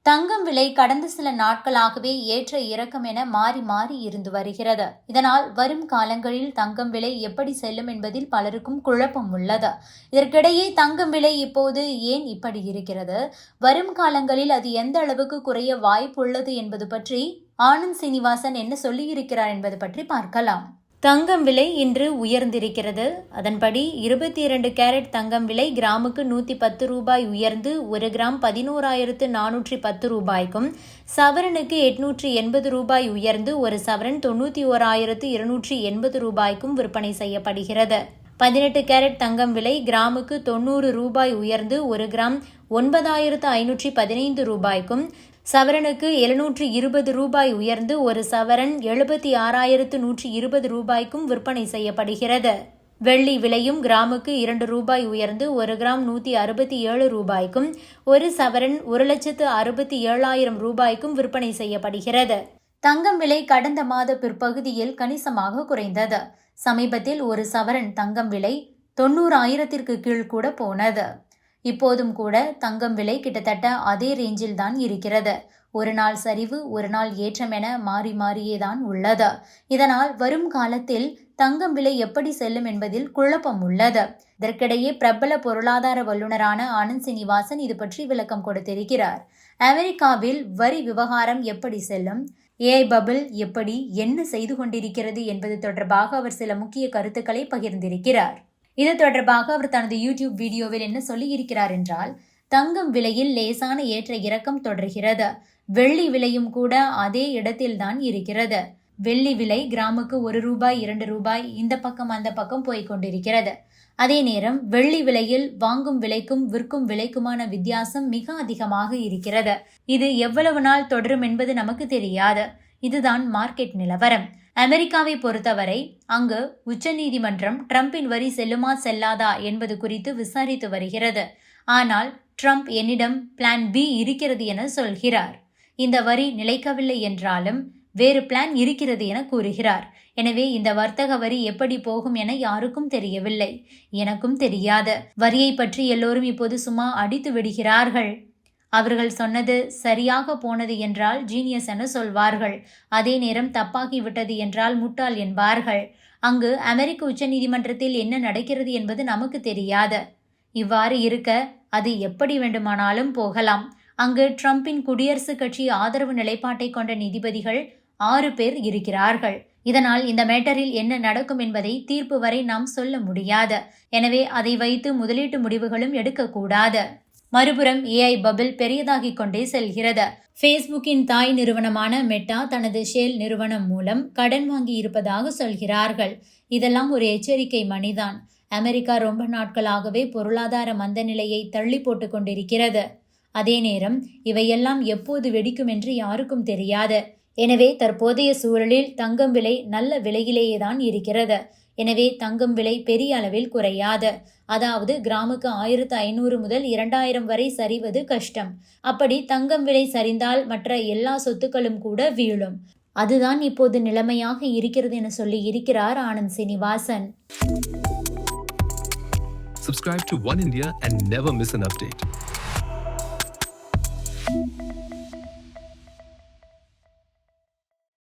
தங்கம் விலை கடந்த சில நாட்களாகவே ஏற்ற இறக்கம் என மாறி மாறி இருந்து வருகிறது. இதனால் வரும் காலங்களில் தங்கம் விலை எப்படி செல்லும் என்பதில் பலருக்கும் குழப்பம் உள்ளது. இதற்கிடையே தங்கம் விலை இப்போது ஏன் இப்படி இருக்கிறது, வரும் காலங்களில் அது எந்த அளவுக்கு குறைய வாய்ப்புள்ளது என்பது பற்றி ஆனந்த் சீனிவாசன் என்ன சொல்லியிருக்கிறார் என்பது பற்றி பார்க்கலாம். தங்கம் விலை இன்று உயர்ந்திருக்கிறது. அதன்படி 22 கேரட் தங்கம் விலை கிராமுக்கு 110 ரூபாய் உயர்ந்து 1 கிராம் 11,410 ரூபாய்க்கும், சவரனுக்கு 880 ரூபாய் உயர்ந்து 1 சவரன் 91,280 ரூபாய்க்கும் விற்பனை செய்யப்படுகிறது. 18 கேரட் தங்கம் விலை கிராமுக்கு 90 ரூபாய் உயர்ந்து 1 கிராம் 9,515 ரூபாய்க்கும், சவரனுக்கு 720 ரூபாய் உயர்ந்து 1 சவரன் 76,120 ரூபாய்க்கும் விற்பனை செய்யப்படுகிறது. வெள்ளி விலையும் கிராமுக்கு 2 ரூபாய் உயர்ந்து 1 கிராம் 167 ரூபாய்க்கும், 1 சவரன் 1,67,000 ரூபாய்க்கும் விற்பனை செய்யப்படுகிறது. தங்கம் விலை கடந்த மாத பிற்பகுதியில் கணிசமாக குறைந்தது. சமீபத்தில் 1 சவரன் தங்கம் விலை 90,000ற்கு கீழ் கூட போனது. இப்போதும் கூட தங்கம் விலை கிட்டத்தட்ட அதே ரேஞ்சில் தான் இருக்கிறது. ஒரு நாள் சரிவு, ஒரு நாள் ஏற்றம் என மாறி மாறியேதான் உள்ளது. இதனால் வரும் காலத்தில் தங்கம் விலை எப்படி செல்லும் என்பதில் குழப்பம் உள்ளது. இதற்கிடையே பிரபல பொருளாதார வல்லுநரான ஆனந்த் சீனிவாசன் இது பற்றி விளக்கம் கொடுத்திருக்கிறார். அமெரிக்காவில் வரி விவகாரம் எப்படி செல்லும், ஏஐ பபிள் எப்படி என்ன செய்து கொண்டிருக்கிறது என்பது தொடர்பாக அவர் சில முக்கிய கருத்துக்களை பகிர்ந்திருக்கிறார். இது தொடர்பாக அவர் தனது யூடியூப் வீடியோவில் என்ன சொல்லியிருக்கிறார் என்றால், தங்கம் விலையில் லேசான ஏற்ற இறக்கம் தொடர்கிறது. வெள்ளி விலையும் கூட அதே இடத்தில்தான் இருக்கிறது. வெள்ளி விலை கிராமுக்கு 1 ரூபாய் 2 ரூபாய் இந்த பக்கம் அந்த பக்கம் போய்கொண்டிருக்கிறது. அதே நேரம் வெள்ளி விலையில் வாங்கும் விலைக்கும் விற்கும் விலைக்குமான வித்தியாசம் மிக அதிகமாக இருக்கிறது. இது எவ்வளவு நாள் தொடரும் என்பது நமக்கு தெரியாது. இதுதான் மார்க்கெட் நிலவரம். அமெரிக்காவை பொறுத்தவரை அங்கு உச்சநீதிமன்றம் ட்ரம்பின் வரி செல்லுமா செல்லாதா என்பது குறித்து விசாரித்து வருகிறது. ஆனால் ட்ரம்ப் என்னிடம் பிளான் பி இருக்கிறது என சொல்கிறார். இந்த வரி நிலைக்கவில்லை என்றாலும் வேறு பிளான் இருக்கிறது என கூறுகிறார். எனவே இந்த வர்த்தக வரி எப்படி போகும் என யாருக்கும் தெரியவில்லை, எனக்கும் தெரியாது. வரியை பற்றி எல்லோரும் இப்போது சும்மா அடித்து விடுகிறார்கள். அவர்கள் சொன்னது சரியாக போனது என்றால் ஜீனியஸ் என சொல்வார்கள். அதே நேரம் தப்பாகிவிட்டது என்றால் முட்டாள் என்பார்கள். அங்கு அமெரிக்க உச்சநீதிமன்றத்தில் என்ன நடக்கிறது என்பது நமக்கு தெரியாது. இவ்வாறு இருக்க அது எப்படி வேண்டுமானாலும் போகலாம். அங்கு ட்ரம்பின் குடியரசுக் கட்சி ஆதரவு நிலைப்பாட்டை கொண்ட நீதிபதிகள் 6 பேர் இருக்கிறார்கள். இதனால் இந்த மேட்டரில் என்ன நடக்கும் என்பதை தீர்ப்பு வரை நாம் சொல்ல முடியாது. எனவே அதை வைத்து முதலீட்டு முடிவுகளும் எடுக்கக்கூடாது. மறுபுறம் ஏஐ பபிள் பெரியதாகிக் கொண்டே செல்கிறது. ஃபேஸ்புக்கின் தாய் நிறுவனமான மெட்டா தனது ஷேல் நிறுவனம் மூலம் கடன் வாங்கி இருப்பதாக சொல்கிறார்கள். இதெல்லாம் ஒரு எச்சரிக்கை மணிதான். அமெரிக்கா ரொம்ப நாட்களாகவே பொருளாதார மந்த நிலையை தள்ளி போட்டு கொண்டிருக்கிறது. அதே நேரம் இவையெல்லாம் எப்போது வெடிக்கும் என்று யாருக்கும் தெரியாது. எனவே தற்போதைய சூழலில் தங்கம் விலை நல்ல விலையிலேயேதான் இருக்கிறது. எனவே தங்கம் விலை பெரிய அளவில் குறையாது. அதாவது கிராமுக்கு 1,500 முதல் 2,000 வரை சரிவது கஷ்டம். அப்படி தங்கம் விலை சரிந்தால் மற்ற எல்லா சொத்துக்களும் கூட வீழும். அதுதான் இப்போது நிலைமையாக இருக்கிறது என சொல்லி இருக்கிறார் Anand Srinivasan. Subscribe to One India and never miss an update.